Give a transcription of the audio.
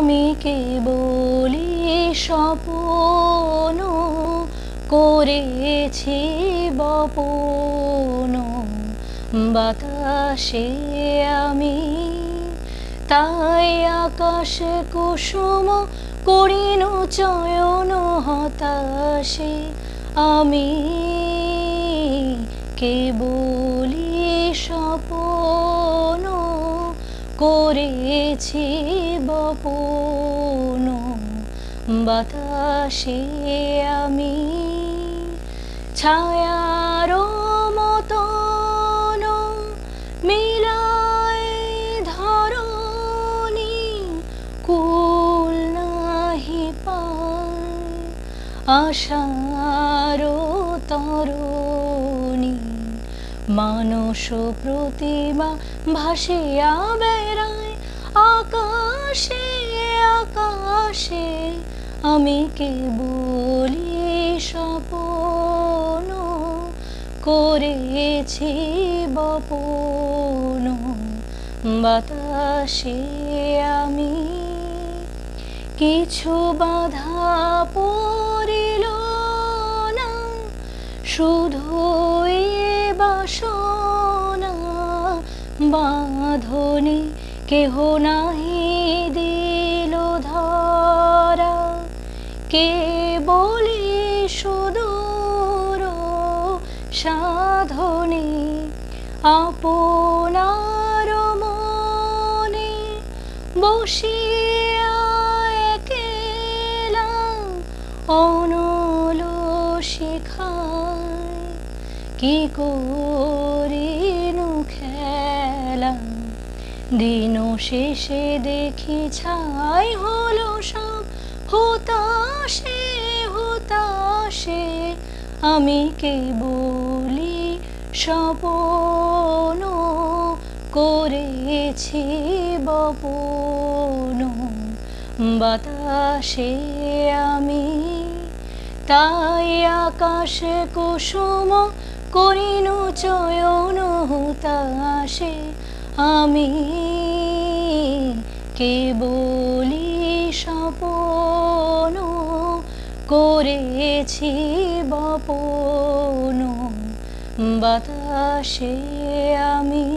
আমি কেবলি স্বপ্ন করেছি বপন বাতাসে আমি, তাই আকাশে কুসুম করিনু চয়ন হতাশে আমি কেবলি স্বপ্ন করেছি বপন বাতাসে আমি। ছায়ার মতন মিলায় ধরণী, কুল নাহি পায় আশার তরণী। মানস প্রতিমা ভাসিয়া বেড়ায় আকাশে আকাশে, আমি কেবলি স্বপ্ন করেছি বপন বাতাসে আমি। কিছু বাধা পড়িল না, শুধুই বাসনা বাঁধনে কেহ নাহি দিল ধরা, কেবলি সুদূর সাধনে আপনার মনে বসিয়া একেলা অনল শিখায় কি করিনু খেলা। দিন শেষে দেখি ছাই হলো সব হতাশে হতাশে, আমি কেবলি স্বপ্ন করেছি বপন বাতাসে আমি। তাই আকাশে কুসুম করিনু চয়ন হতাশে আমি কেবলি স্বপ্ন করেছি বপন বাতাসে আমি।